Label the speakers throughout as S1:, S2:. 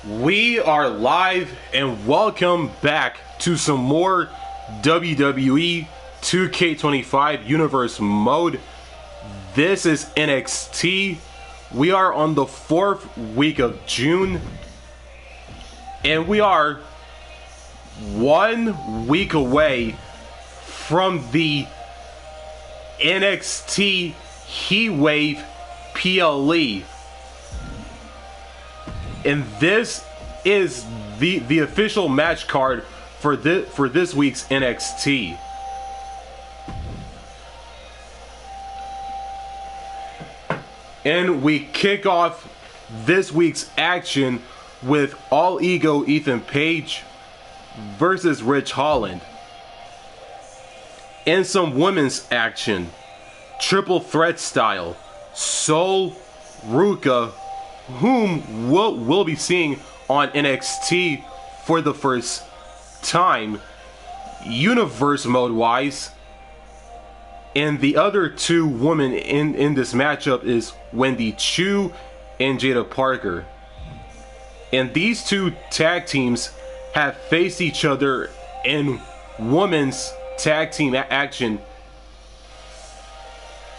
S1: We are live and welcome back to some more WWE 2K25 Universe mode. This is NXT. We are on the 4th week of June and we are 1 week away from the NXT Heatwave PLE. And this is the official match card for this week's NXT. And we kick off this week's action with All Ego Ethan Page versus Rich Holland. And some women's action, triple threat style, Soul, Ruca, whom we'll be seeing on NXT for the first time, universe mode wise. And the other two women in this matchup is Wendy, Choo, and Jadia Parker. And these two tag teams have faced each other in women's tag team action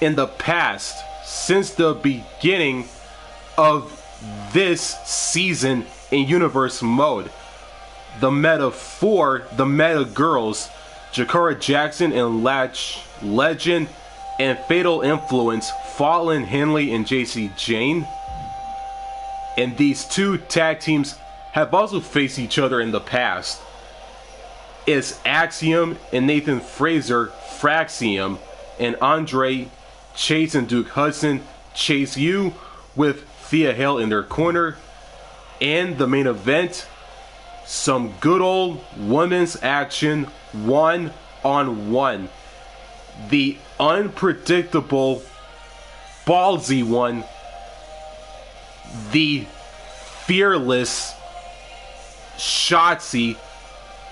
S1: in the past, since the beginning of this season in universe mode. The Meta 4, the Meta Girls, Jakara Jackson and Latch Legend, and Fatal Influence, Fallen Henley and JC Jane. And these two tag teams have also faced each other in the past. It's Axiom and Nathan Fraser, Fraxium, and Andre Chase and Duke Hudson, Chase U, with Thea Hale in their corner. And the main event, some good old women's action, one-on-one. The unpredictable, ballsy one, the fearless Shotzi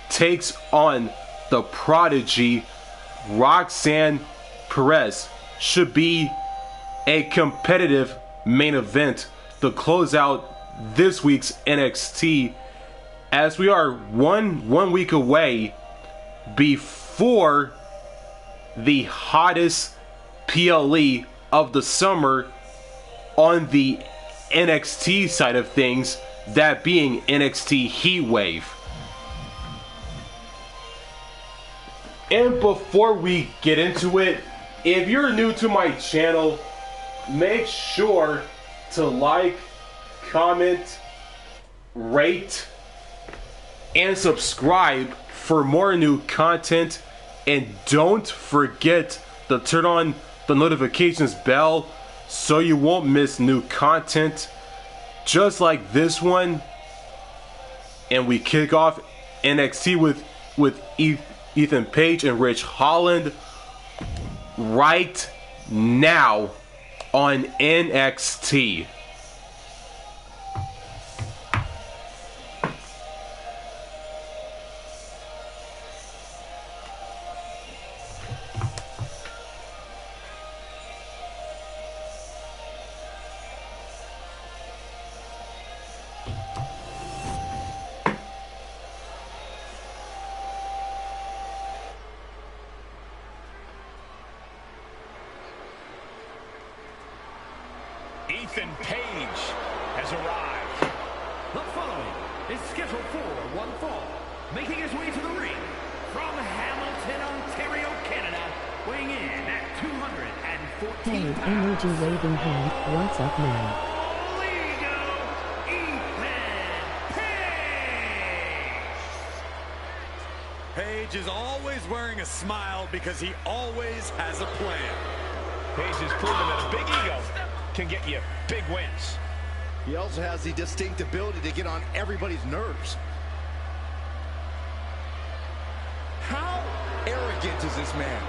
S1: takes on the Prodigy, Roxanne. Perez. Should be a competitive main event to close out this week's NXT, as we are one week away before the hottest PLE of the summer on the NXT side of things, that being NXT Heatwave. And before we get into it, if you're new to my channel, make sure to like, comment, rate, and subscribe for more new content. And don't forget to turn on the notifications bell so you won't miss new content just like this one. And we kick off NXT with Ethan Page and Rich Holland right now on NXT.
S2: Ethan Page has arrived.
S3: The following is scheduled for one fall. Making his way to the ring from Hamilton, Ontario, Canada, weighing in at 214
S4: pounds. Energy waving hand, what's up man?
S3: Ego, Ethan Page!
S5: Page is always wearing a smile because he always has a plan.
S2: Page has proven that a big ego can get you big wins.
S6: He also has the distinct ability to get on everybody's nerves.
S5: How arrogant is this man?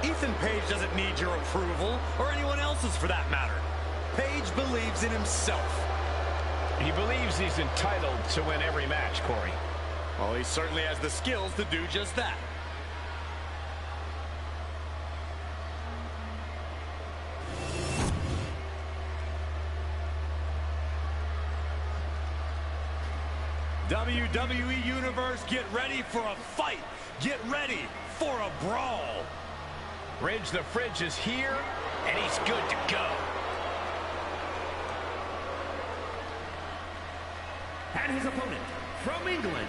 S5: Ethan Page doesn't need your approval, or anyone else's for that matter. Page believes in himself.
S2: He believes he's entitled to win every match, Corey.
S5: Well, he certainly has the skills to do just that. WWE Universe, get ready for a fight. Get ready for a brawl.
S2: Ridge the Fridge is here, and he's good to go.
S3: And his opponent, from England,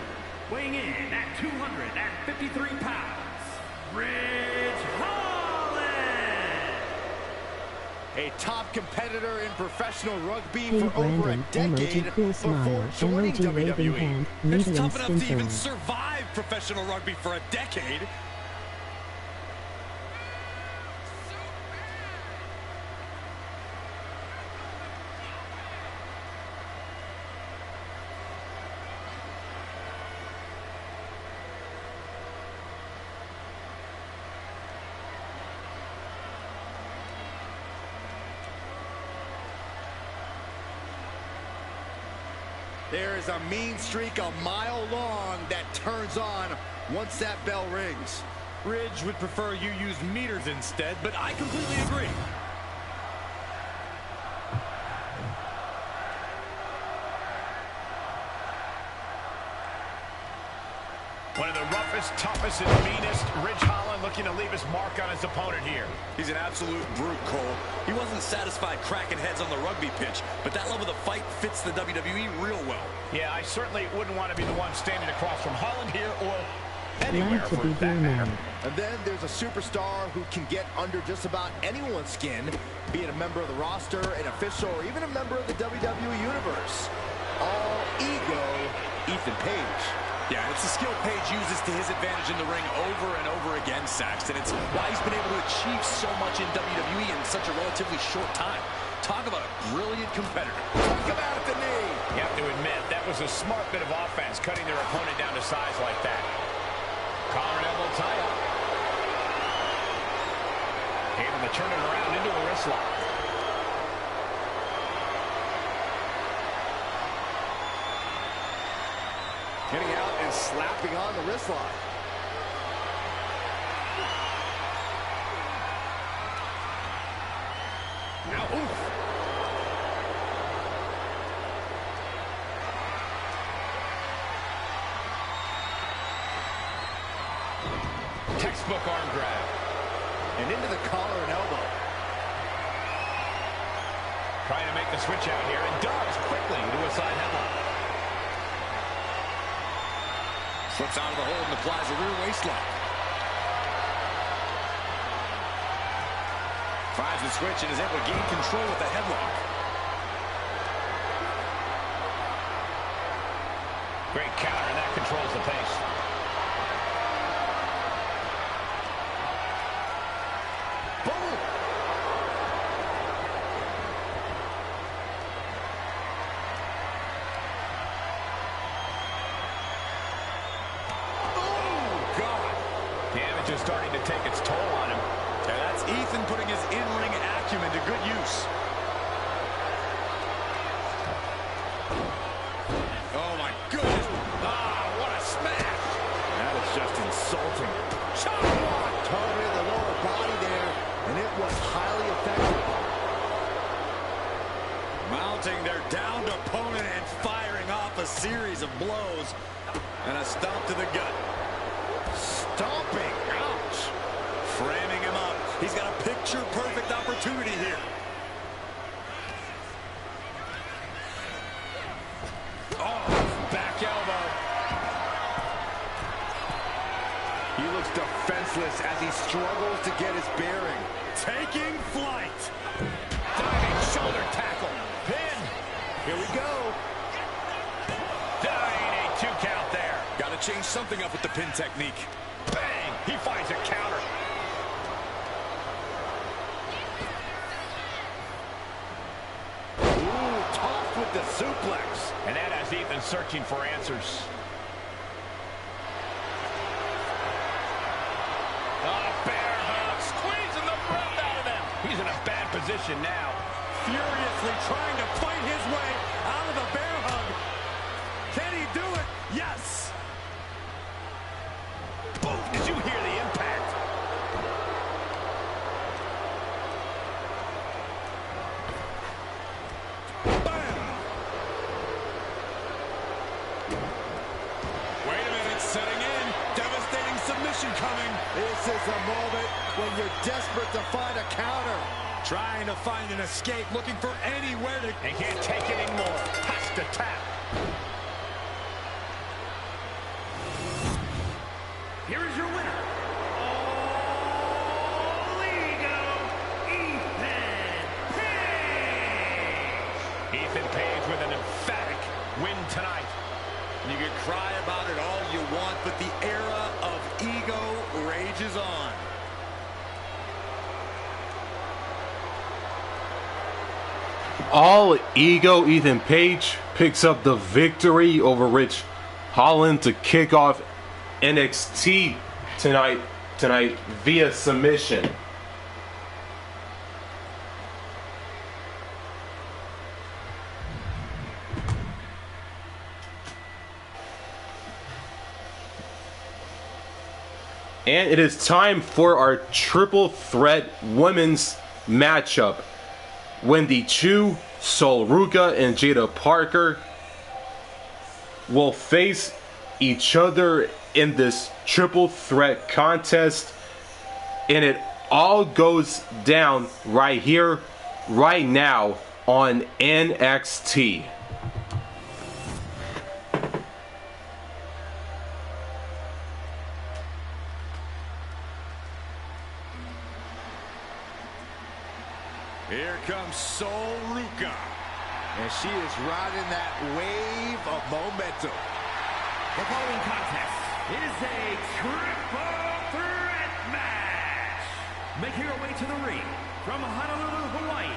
S3: weighing in at 253 pounds, Ridge Holland.
S6: A top competitor in professional rugby
S4: Hey
S6: for over a
S4: Brandon,
S6: decade
S4: emoji cool
S6: before
S4: smile,
S6: joining
S4: emoji waving
S6: WWE.
S4: hand,
S5: It's
S4: medium
S5: tough enough to
S4: spin
S5: even
S4: forward.
S5: survive professional rugby for a decade.
S6: There is a mean streak a mile long that turns on once that bell rings.
S5: Ridge would prefer you use meters instead, but I completely agree.
S2: One of the roughest, toughest, and meanest. Ridge Holland looking to leave his mark on his opponent here.
S5: He's an absolute brute, Cole. He wasn't satisfied cracking heads on the rugby pitch, but that level of fight fits the WWE real well.
S2: Yeah, I certainly wouldn't want to be the one standing across from Holland here or anywhere
S4: Glad to
S2: for
S4: be
S2: that
S4: here
S2: matter.
S4: now.
S6: And then there's a superstar who can get under just about anyone's skin, be it a member of the roster, an official, or even a member of the WWE Universe. All ego, Ethan Page.
S5: Yeah, it's a skill Page uses to his advantage in the ring over and over again, Saxton. It's why he's been able to achieve so much in WWE in such a relatively short time. Talk about a brilliant competitor.
S6: Come out at the knee.
S2: You have to admit, that was a smart bit of offense, cutting their opponent down to size like that. Collar and elbow tie up. Able to turn it around into a wrist lock.
S6: Getting out and slapping on the wrist lock.
S2: Now, oof. Textbook arm grab.
S6: And into the collar and elbow.
S2: Trying to make the switch out here, and does quickly to a side headlock.
S5: Slips out of the hold and applies a rear waist lock. Finds the switch and is able to gain control with the headlock.
S2: Great counter, and that controls the pace.
S6: Boom!
S5: Oh, God.
S2: Damage is starting to take its toll on him.
S5: And that's Ethan putting his in-ring acumen to good use. Oh, my goodness. Ah, what a smash.
S6: That is just insulting. Shot block. Targeted the lower body there, and it was highly effective.
S5: Mounting their downed opponent and firing off a series of blows. And a stomp to the gut.
S6: Stomping. Ouch.
S5: Framing him up. He's got a picture-perfect opportunity here. Oh, back elbow.
S6: He looks defenseless as he struggles to get his bearing.
S5: Taking flight.
S2: Diving shoulder tackle. Pin.
S6: Here we go.
S2: Dying a 2 count there.
S5: Got to change something up with the pin technique.
S2: Bang. He finds a counter.
S6: Ooh, tossed with the suplex.
S2: And that has Ethan searching for answers. Oh, bear hug. Squeezing the breath out of them. He's in a bad position now.
S5: Furiously trying to fight his way out of the bear hug. Can he do it? Yes.
S2: Boom. Did you hear the impact?
S5: Bam. setting in. Devastating submission coming.
S6: This is a moment when you're desperate to find a counter.
S5: Trying to find an escape, looking for anywhere to...
S2: He can't take it anymore. Has to tap.
S3: Here is your winner. All Ego, Ethan Page.
S2: Ethan Page with an emphatic win tonight.
S5: You can cry about it all you want, but the era of ego rages on.
S1: All Ego Ethan Page picks up the victory over Holland to kick off NXT tonight via submission. And it is time for our triple threat women's matchup. Wendy, Choo, Ruca, and Jadia Parker will face each other in this triple threat contest, and it all goes down right here, right now on NXT.
S5: Here comes Ruca.
S6: And she is riding that wave of momentum.
S3: The following contest is a triple threat match. Making her way to the ring from Honolulu, Hawaii,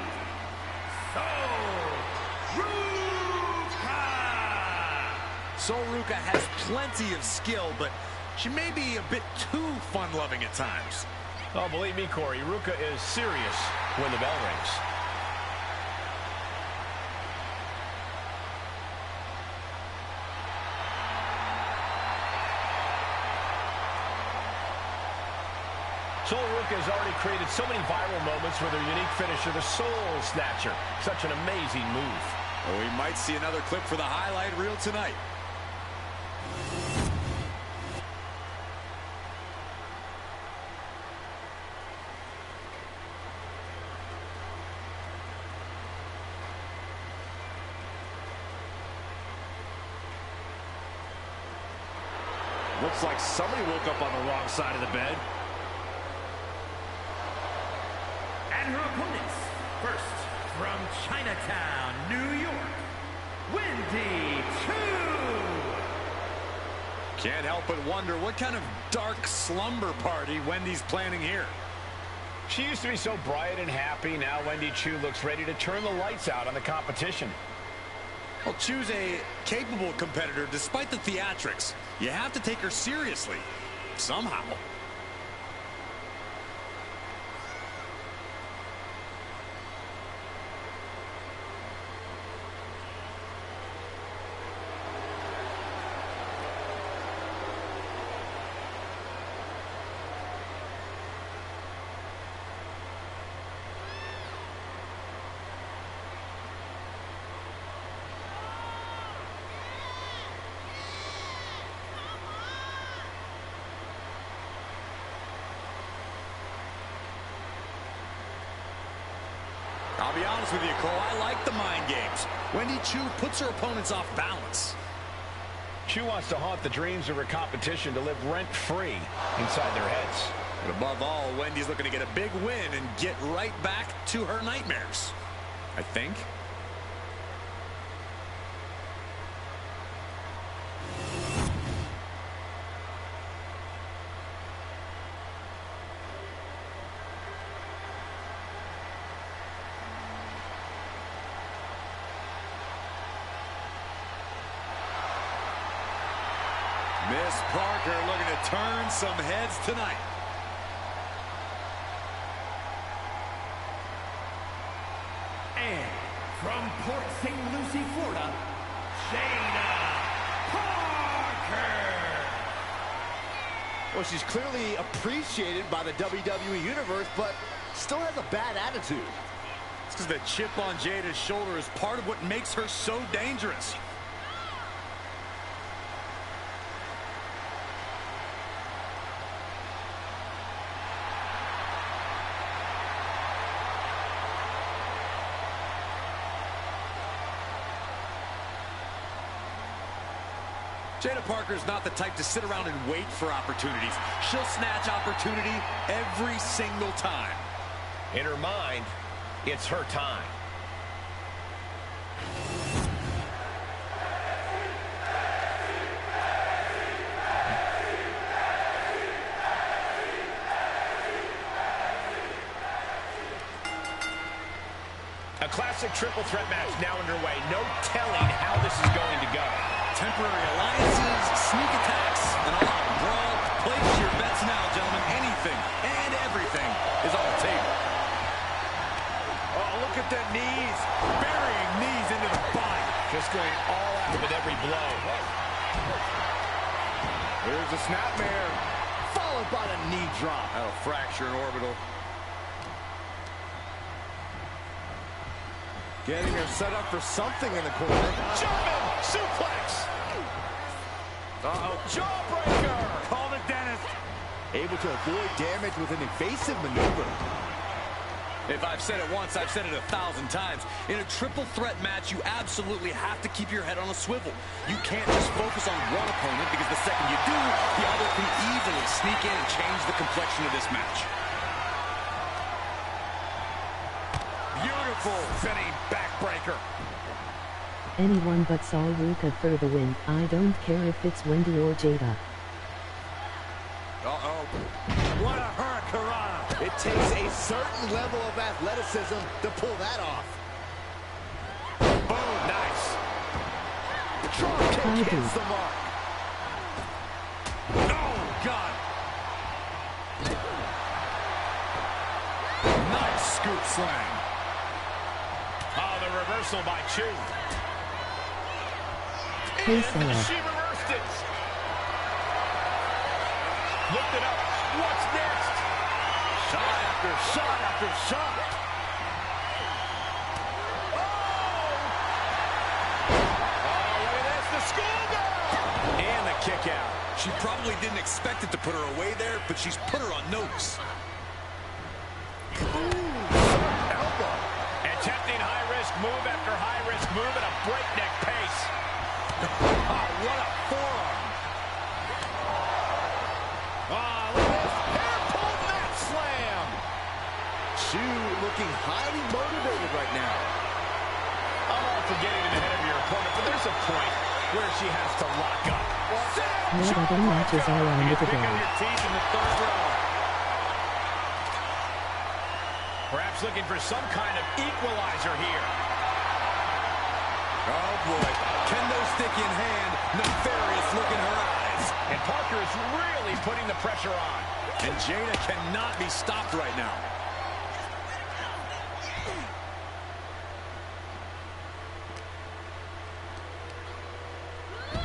S5: Ruca has plenty of skill, but she may be a bit too fun-loving at times.
S2: Oh, believe me, Corey, Ruca is serious when the bell rings. Ruca has already created so many viral moments with her unique finisher, the Soul Snatcher. Such an amazing move.
S5: Well, we might see another clip for the highlight reel tonight.
S3: Looks like somebody woke up on the wrong side of the bed. And her opponents, first from Chinatown, New York, Wendy, Choo.
S5: Can't help but wonder what kind of dark slumber party Wendy's planning here.
S2: She used to be so bright and happy. Now Wendy Choo looks ready to turn the lights out on the competition.
S5: Well, Choo's a capable competitor despite the theatrics. You have to take her seriously, somehow. I'll be honest with you, Cole, I like the mind games. Wendy Choo puts her opponents off balance.
S2: Choo wants to haunt the dreams of her competition to live rent-free inside their heads.
S5: But above all, Wendy's looking to get a big win and get right back to her nightmares, I think. Miss Parker looking to turn some heads tonight.
S3: And from Port St. Lucie, Florida, Jadia Parker.
S6: Well, she's clearly appreciated by the WWE Universe, but still has a bad attitude.
S5: It's because the chip on Jada's shoulder is part of what makes her so dangerous. Jadia Parker's not the type to sit around and wait for opportunities. She'll snatch opportunity every single time.
S2: In her mind, it's her time. A classic triple threat match now underway. No telling how this is going to go.
S5: Temporary alliances, sneak attacks, an all-out brawl. Place your bets now, gentlemen. Anything and everything is on the table.
S6: Oh, look at the knees. Burying knees into the body.
S2: Just going all out with every blow.
S6: Here's a snapmare. Followed by the knee drop.
S5: That'll fracture an orbital.
S6: Getting her set up for something in the corner.
S2: German suplex.
S6: Uh-oh, jawbreaker. Call the dentist. Able to avoid damage with an evasive maneuver.
S5: If I've said it once, I've said it 1,000 times. In a triple threat match, you absolutely have to keep your head on a swivel. You can't just focus on one opponent, because the second you do, the other can easily sneak in and change the complexion of this match.
S6: Beautiful spinning backbreaker.
S4: Anyone but Saul Ruca for the win. I don't care if it's Wendy or Jadia.
S6: Uh-oh. What a hurricanrana. It takes a certain level of athleticism to pull that off.
S2: Boom, nice.
S6: Drop kick hits the mark.
S5: Oh, God. Nice scoop slam.
S2: Oh, the reversal by Choo.
S4: Hey,
S2: And
S4: Sarah.
S2: she reversed it. Looked it up. What's next?
S6: Shot after shot after shot.
S2: Oh, look at this. The schoolgirl. And the kick out.
S5: She probably didn't expect it to put her away there, but she's put her on notice.
S2: Attempting high-risk move after high-risk move at a breakneck pace.
S5: Oh, what a forearm.
S6: Ah, look at this. Hair-pulled mat slam. Choo looking highly motivated right now.
S2: I'm all for getting in ahead of your opponent, but there's a point where she has to lock up.
S4: What other matches are on
S2: You
S4: today?
S2: pick up your teeth in the third row. Perhaps looking for some kind of equalizer here.
S5: Oh, boy. Kendo stick in hand. Nefarious look in her eyes.
S2: And Parker is really putting the pressure on.
S5: And Jadia cannot be stopped right now.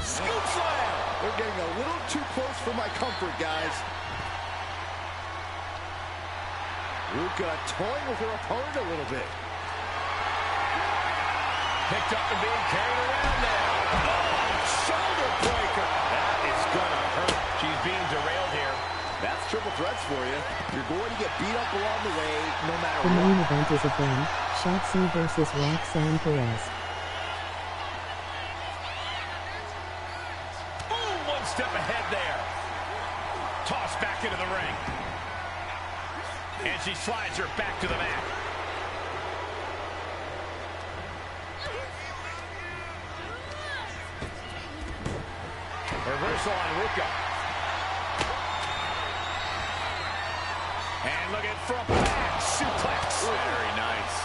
S6: Scoop slam. They're getting a little too close for my comfort, guys. Ruca toying with her opponent a little bit.
S2: Picked up and being carried around now. Oh, shoulder breaker. That is gonna hurt. She's being derailed here.
S6: That's triple threats for you. You're going to get beat up along the way, no matter
S4: The
S6: what.
S4: main event is again Shotzi versus Roxanne Perez.
S2: Ooh, one step ahead there. Tossed back into the ring. And she slides her back to the mat. Reversal on Ruca. And look at from back suplex. Very nice.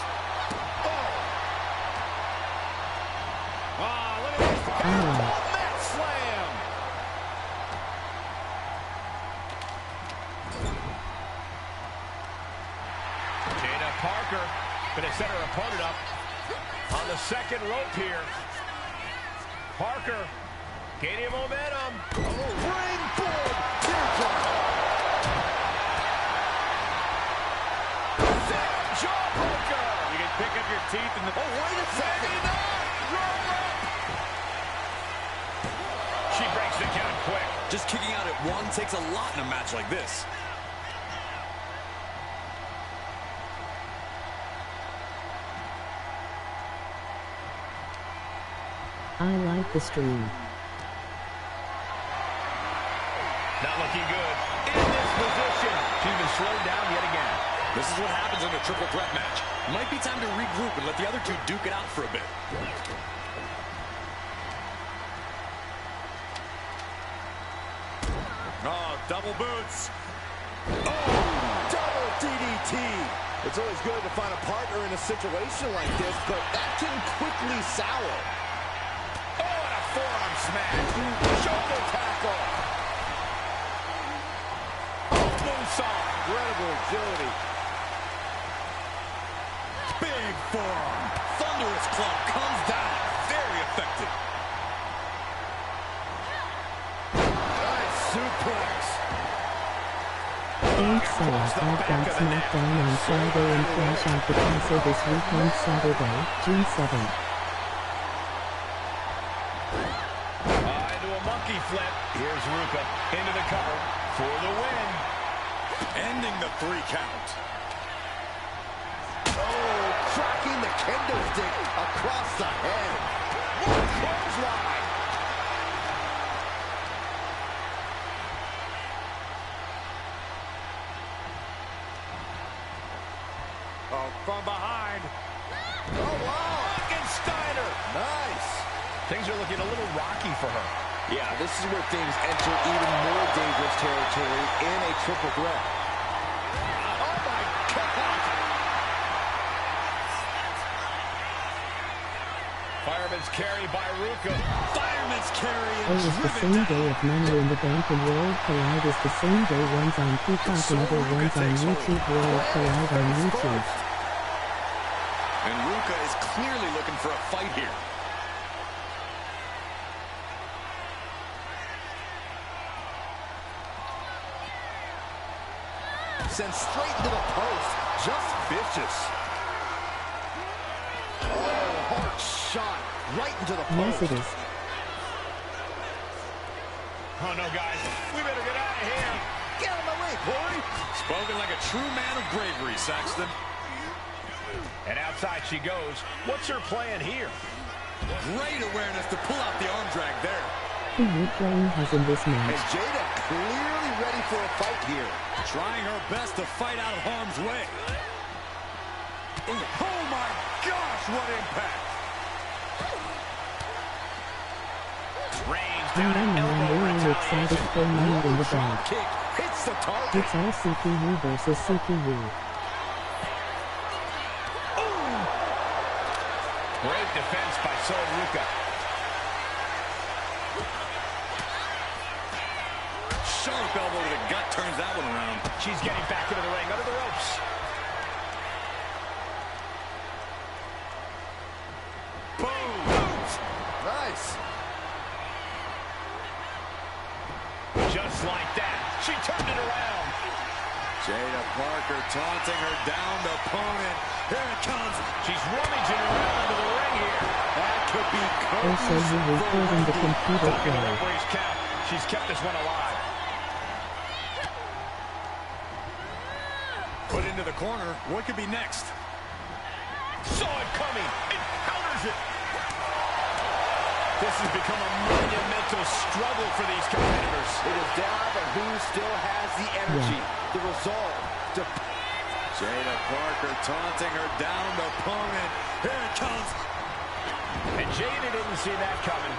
S2: Oh, look at this. Mat slam. Jadia Parker going to set her opponent up on the second rope here. Parker gaining momentum.
S6: Springboard teardrop.
S2: Jawbreaker. You can pick up your teeth in the...
S6: Oh, wait a second.
S2: Maybe not. Roll up. She breaks the count quick.
S5: Just kicking out at one takes a lot in a match like this.
S4: I like the stream.
S2: Not looking good. In this position. She's been slowed down yet again.
S5: This is what happens in a triple threat match. Might be time to regroup and let the other two duke it out for a bit.
S6: Oh, double boots. Oh, double DDT. It's always good to find a partner in a situation like this, but that can quickly sour.
S2: Oh, and a forearm smash. Shoulder tackle. Oh, moonsault.
S6: Incredible agility.
S5: Big forearm. Thunderous club comes down. Very effective.
S6: Nice suplex.
S4: Thanks so much. I've done SmackDown on Friday and Flash out the cancel this weekend Saturday, June 7th.
S2: Into a monkey flip. Here's Ruca into the cover for the win.
S5: Ending the 3 count.
S6: Oh, cracking the kendo stick across the head. What a clothesline. Oh, from behind. Oh, wow.
S2: Steiner.
S6: Nice.
S2: Things are looking a little rocky for her.
S6: Yeah, this is where things enter even more dangerous territory in a triple threat. Oh, my God.
S2: Fireman's carry by Ruca.
S5: Fireman's carry.
S4: It was the same day of Money in the Bank and World Collide is the same day ones on Peacock and other ones on YouTube. World Collide on YouTube.
S5: And Ruca is clearly looking for a fight here.
S6: Sent straight into the post. Just vicious. Oh, hard shot. Right into the post.
S4: Yes, it is.
S2: Oh, no, guys. We better get out of here.
S6: Get out of my way, Corey.
S5: Spoken like a true man of bravery, Saxton.
S2: And outside she goes. What's her plan here?
S5: Great awareness to pull out the arm drag there.
S4: Who Ukraine has in this
S6: And
S4: match?
S6: Jada clearly ready for a fight here.
S5: Trying her best to fight out of harm's way. Oh my gosh, what impact!
S2: Reigns
S4: I'm
S2: down an elbow
S4: really
S2: retaliation.
S4: excited for Money in the Bank.
S6: Kick hits the target.
S4: It's all CPU versus CPU.
S2: Great defense by Ruca.
S5: Sharp elbow to the gut turns that one around.
S2: She's getting back into the ring, under the ropes.
S6: Boom. Nice.
S2: Just like that, she turned it around.
S5: Jada Parker taunting her downed opponent. Here it comes.
S2: She's rummaging around into the ring here.
S6: That could be
S4: Also, you were holding the computer
S2: Taking the
S4: play.
S2: referee's count. She's kept this one alive.
S5: Put into the corner. What could be next?
S2: Saw it coming. It counters it. This has become a monumental struggle for these competitors.
S6: It is down to who still has the energy, the resolve.
S5: Jada Parker taunting her downed opponent. Here it comes.
S2: And Jada didn't see that coming.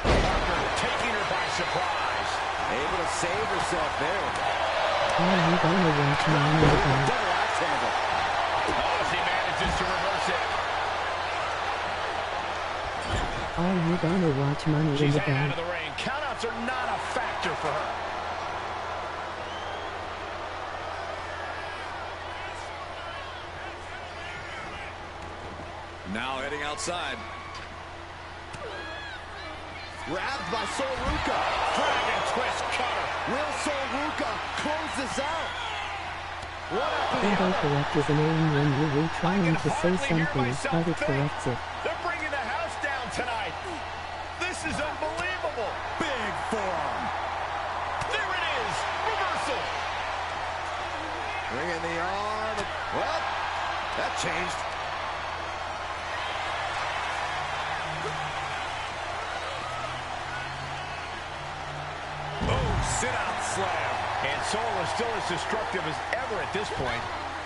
S2: Parker taking her by surprise.
S6: Able to save herself there.
S4: Are you gonna watch Money in the Bank?
S6: Double axe handle.
S2: Oh, she manages to reverse it.
S4: Are you gonna watch Money in
S2: She's
S4: the
S2: heading out
S4: Bank?
S2: of the ring. Countouts are not a factor for her.
S5: Now heading outside.
S6: Grabbed by Ruca.
S2: Dragon twist cutter.
S6: Will Ruca close this out? What after the
S4: Auto
S6: other?
S4: correct is annoying when you were trying to say something, but it corrects it.
S2: They're bringing the house down tonight. This is unbelievable.
S5: Big forearm.
S2: There it is. Reversal.
S6: Bringing the arm. Well, that changed.
S2: slam. And Soul is still as destructive as ever at this point.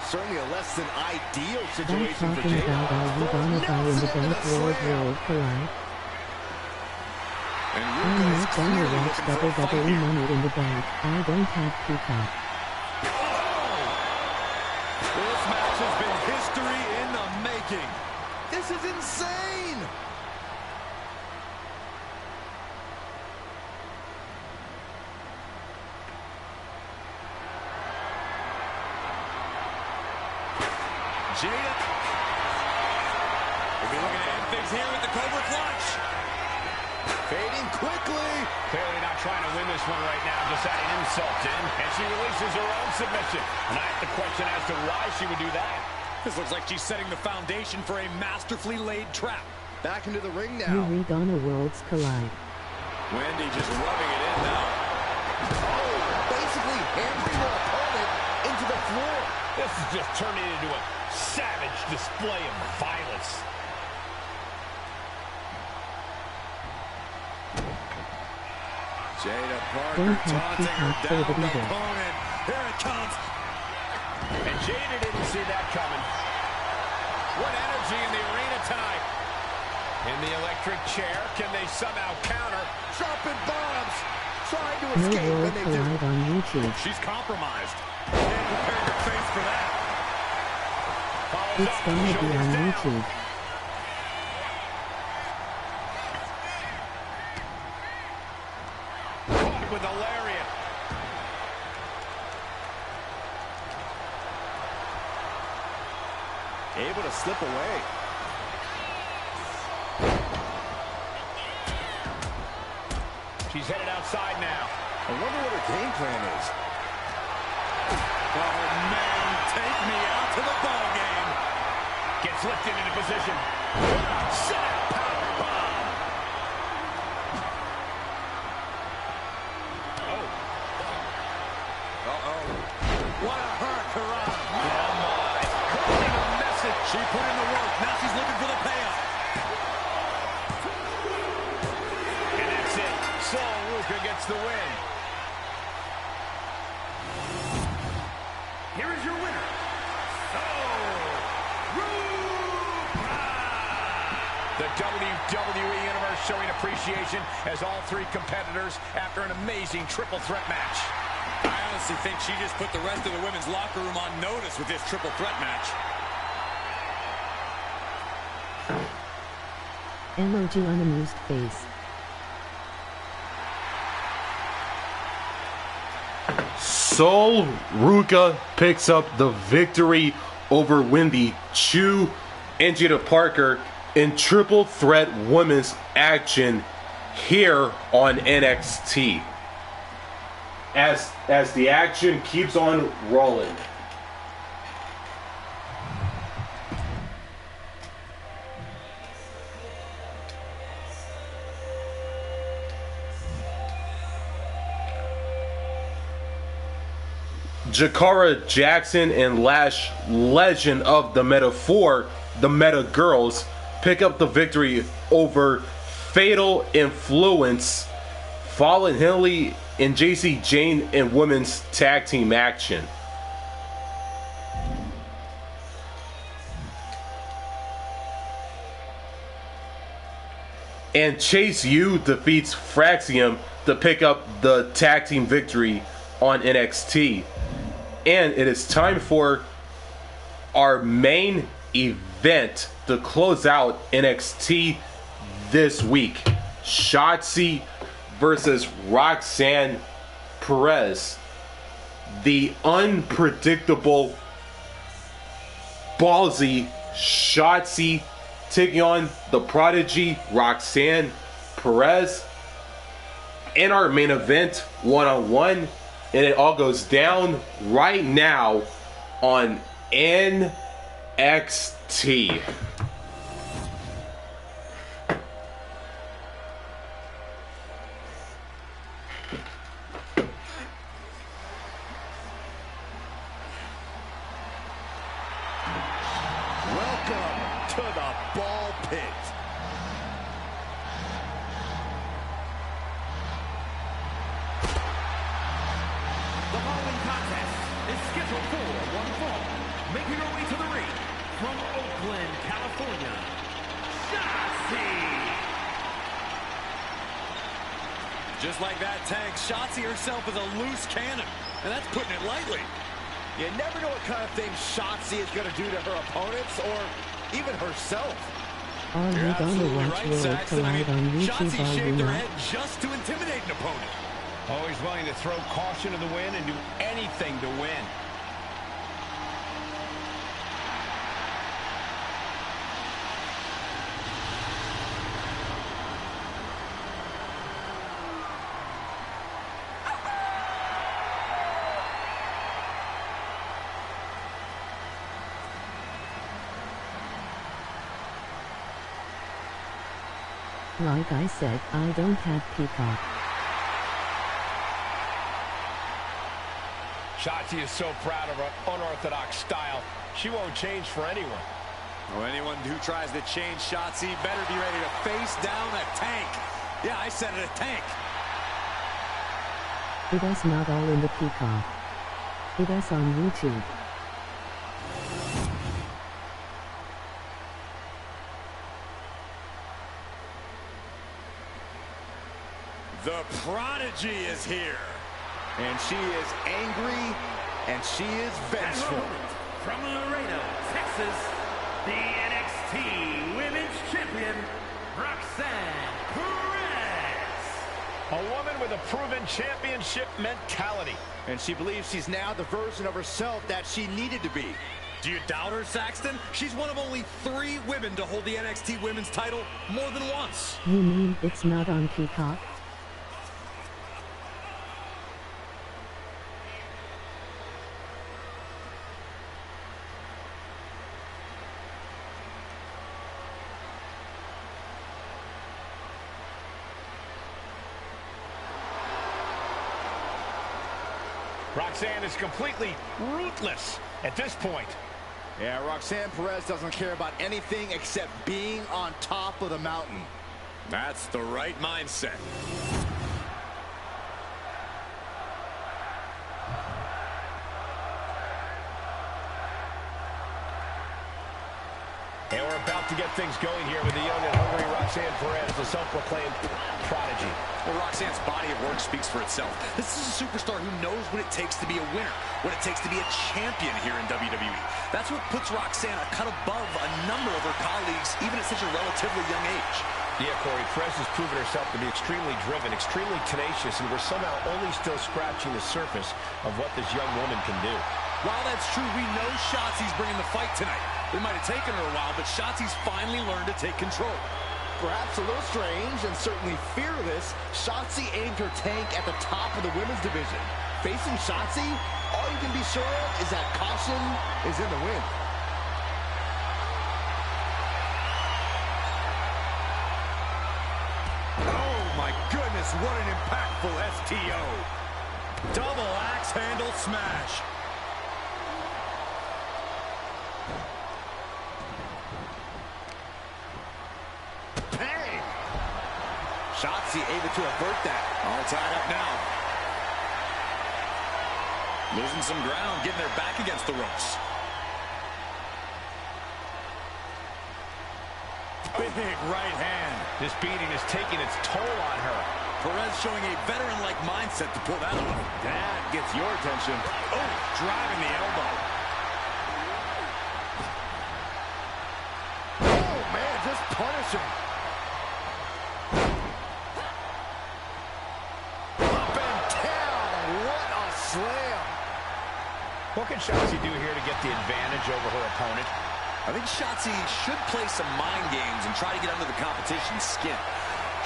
S6: Certainly a less than ideal
S4: I'm
S6: situation for
S4: talking
S6: Jadia.
S4: about are we gonna die in the bank world collide?
S5: And
S4: I'm
S5: Ruca is
S4: not gonna
S5: clearly
S4: watch
S5: looking for a fight
S4: WWE
S5: here.
S4: Money in the Bank. I don't have Peacock.
S5: This match has been history in the making.
S6: This is insane!
S5: Jadia. We'll be looking to end things here with the Cobra Clutch.
S6: Fading quickly.
S2: Clearly not trying to win this one right now, just adding insult in. And she releases her own submission. And I have to question as to why she would do that.
S5: This looks like she's setting the foundation for a masterfully laid trap.
S6: Back into the ring
S4: Here
S6: now.
S4: we gonna worlds collide.
S5: Wendy just rubbing it in now.
S6: Oh, basically hammering her opponent into the floor.
S2: This is just turning into a savage display of violence.
S5: Jada Parker
S4: Don't have
S5: taunting her
S4: Peacock
S5: down
S4: for the leader.
S5: opponent. Here it comes.
S2: And Jada didn't see that coming. What energy in the arena tonight. In the electric chair, can they somehow counter?
S6: Dropping bombs. Trying to
S4: No
S6: escape,
S4: world
S6: and they do.
S4: collide on YouTube.
S5: She's compromised. Can't prepare your face for that.
S2: Follows
S4: It's
S2: up,
S4: gonna be
S2: shoulders
S4: on
S2: down.
S4: YouTube.
S2: Caught with a lariat.
S6: Able to slip away.
S2: She's headed outside now.
S6: I wonder what her game plan is.
S5: Oh, man, take me out to the ball game.
S2: Gets lifted into position. Set power bomb. Oh,
S5: Uh-oh. What a hurt, Karan.
S2: oh my. Hurling a message.
S5: She put in the work. Now she's looking for the payoff.
S2: And that's it. Soul Ruca gets the win.
S3: Here is your winner, Soul Ruca!
S2: The WWE Universe showing appreciation as all three competitors after an amazing triple threat match.
S5: I honestly think she just put the rest of the women's locker room on notice with this triple threat match.
S4: Emoji unamused face.
S1: Soul Ruca picks up the victory over Wendy, Choo, and Jadia Parker in triple threat women's action here on NXT. As the action keeps on rolling. Jakara Jackson and Lash Legend of the Meta 4, the Meta Girls, pick up the victory over Fatal Influence, Fallen Henley, and JC Jane in women's tag team action. And Chase U defeats Fraxium to pick up the tag team victory on NXT. And it is time for our main event to close out NXT this week. Shotzi versus Roxanne Perez. The unpredictable, ballsy Shotzi taking on the Prodigy Roxanne Perez in our main event one-on-one. And it all goes down right now on NXT.
S6: Welcome to the ball pit.
S3: scheduled for one fall, making her way to the ring from Oakland, California, Shotzi.
S5: Just like that, Tank, Shotzi herself is a loose cannon, and that's putting it lightly.
S6: You never know what kind of things Shotzi is going to do to her opponents or even herself.
S4: Are you gonna watch World Collide on YouTube
S5: Shotzi
S4: or
S5: shaved her
S4: not?
S5: head just to intimidate an opponent.
S2: Always willing to throw caution to the wind and do anything to win.
S4: Like I said, I don't have Peacock.
S2: Shotzi is so proud of her unorthodox style. She won't change for anyone.
S5: Well, anyone who tries to change Shotzi better be ready to face down a tank. Yeah, I said it, a tank.
S4: It is not all in the Peacock. It is on YouTube.
S5: The Prodigy is here.
S6: And she is angry, and she is vengeful.
S3: From Laredo, Texas, the NXT Women's Champion, Roxanne Perez.
S2: A woman with a proven championship mentality.
S6: And she believes she's now the version of herself that she needed to be.
S5: Do you doubt her, Saxton? She's one of only 3 women to hold the NXT Women's title more than once.
S4: You mean it's not on Peacock?
S2: Roxanne is completely ruthless at this point.
S6: Yeah, Roxanne Perez doesn't care about anything except being on top of the mountain.
S5: That's the right mindset.
S2: And we're about to get things going here with the young and hungry Roxanne Perez, the self-proclaimed Prodigy.
S5: Well, Roxanne's body of work speaks for itself. This is a superstar who knows what it takes to be a winner, what it takes to be a champion here in WWE. That's what puts Roxanne a cut above a number of her colleagues, even at such a relatively young age.
S2: Yeah, Corey, Perez has proven herself to be extremely driven, extremely tenacious, and we're somehow only still scratching the surface of what this young woman can do.
S5: While that's true, we know Shotzi's bringing the fight tonight. It might have taken her a while, but Shotzi's finally learned to take control.
S6: Perhaps a little strange and certainly fearless, Shotzi aimed her tank at the top of the women's division. Facing Shotzi, all you can be sure of is that caution is in the wind.
S5: Oh my goodness, what an impactful STO. Double axe handle smash.
S6: Bang! Shotzi able to avert that.
S5: All tied up now. Losing some ground, getting their back against the ropes. Big right hand.
S2: This beating is taking its toll on her.
S5: Perez showing a veteran-like mindset to pull that off.
S6: That gets your attention.
S5: Oh, driving the elbow.
S6: Oh, man, just punishing. Up and down. What a slam.
S2: What can Shotzi do here to get the advantage over her opponent?
S5: I think Shotzi should play some mind games and try to get under the competition's skin.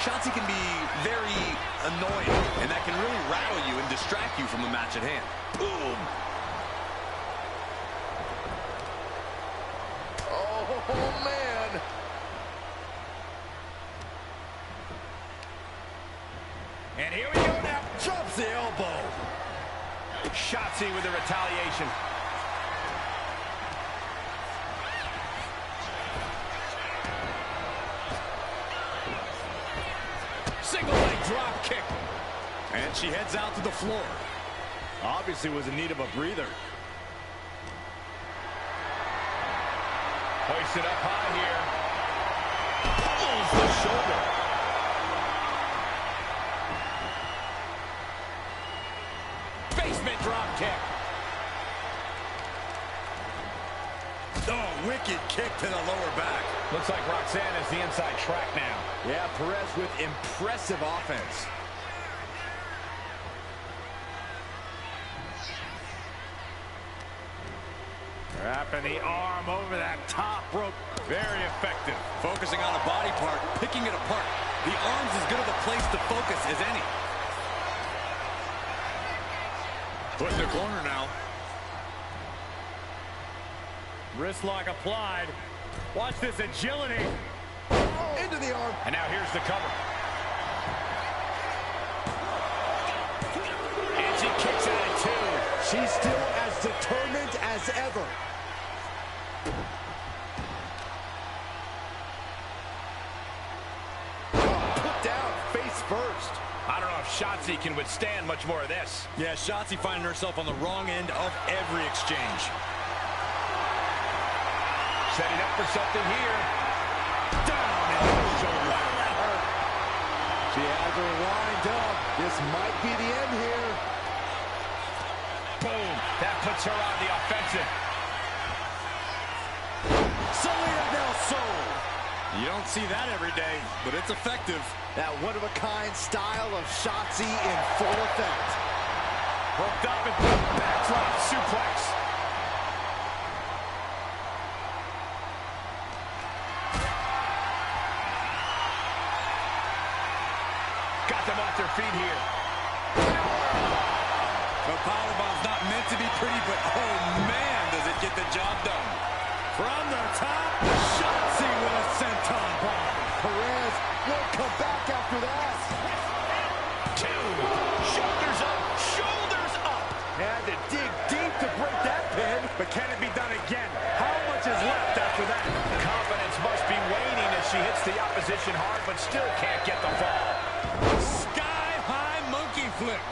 S5: Shotzi can be very annoying, and that can really rattle you and distract you from the match at hand. Boom!
S6: Oh, man.
S2: And here we go now.
S6: Drops the elbow.
S2: Shotzi with the retaliation. Single leg drop kick.
S5: And she heads out to the floor.
S6: Obviously was in need of a breather.
S2: Hoisted up high here. Pulls the shoulder. Basement drop kick.
S5: Oh, wicked kick to the lower back.
S2: Looks like Roxanne is the inside track now.
S6: Yeah, Perez with impressive offense.
S2: Wrapping the arm over that top rope. Very effective.
S5: Focusing on a body part, picking it apart. The arm's as good of a place to focus as any. Put in the corner now.
S2: Wrist lock applied. Watch this agility.
S6: Into the arm.
S2: And now here's the cover. And she kicks out at two.
S6: She's still as determined as ever. Put down face first.
S2: I don't know if Shotzi can withstand much more of this.
S5: Yeah, Shotzi finding herself on the wrong end of every exchange.
S2: Setting up for something here. Down into the shoulder.
S6: That hurt. She has her lined up. This might be the end here.
S2: Boom. That puts her on the offensive.
S6: Selena Del Sol.
S5: You don't see that every day, but it's effective.
S6: That one-of-a-kind style of Shotzi in full effect.
S2: Hooked up and backdrop suplex. Got them off their feet here.
S5: The powerbomb's not meant to be pretty, but oh man, does it get the job done.
S6: From the top, Shotzi with a senton bomb. Perez won't come back after that.
S2: Two. Shoulders up. Shoulders up.
S6: Had to dig deep to break that pin.
S2: But can it be done again? How much is left after that? Confidence must be waning as she hits the opposition hard, but still can't get the fall.
S5: Sky-high monkey flip.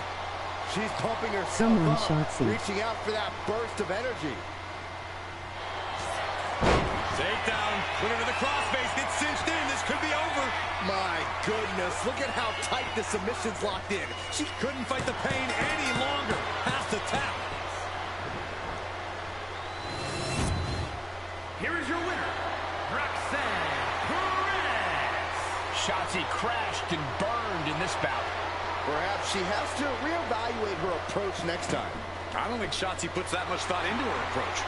S6: She's pumping herself
S4: Come on,
S6: up,
S4: Shotzi.
S6: reaching out for that burst of energy.
S5: Takedown. Put her to the crossface. It's cinched in. This could be over.
S6: My goodness, look at how tight the submission's locked in.
S5: She couldn't fight the pain any longer. Has to tap.
S3: Here is your winner, Roxanne Perez.
S2: Shotzi crashed and burned in this bout.
S6: Perhaps she has to reevaluate her approach next time.
S5: I don't think Shotzi puts that much thought into her approach.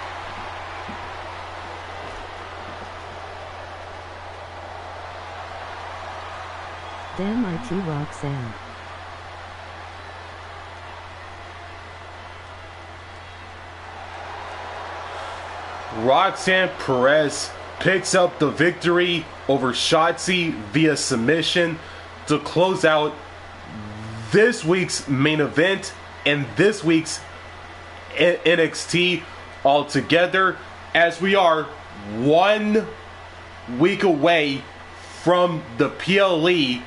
S4: Damn IT Roxanne.
S1: Roxanne Perez picks up the victory over Shotzi via submission to close out this week's main event and this week's NXT altogether, as we are 1 week away from the PLE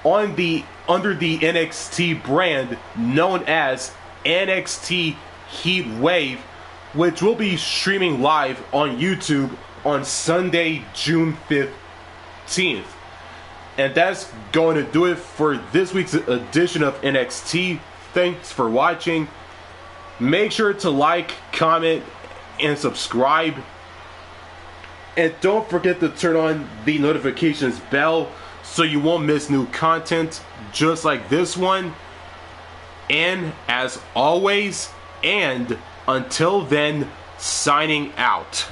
S1: under the NXT brand known as NXT Heatwave, which will be streaming live on YouTube on Sunday, June 15th. And that's going to do it for this week's edition of NXT. Thanks for watching. Make sure to like, comment, and subscribe. And don't forget to turn on the notifications bell so you won't miss new content just like this one. And as always, and until then, signing out.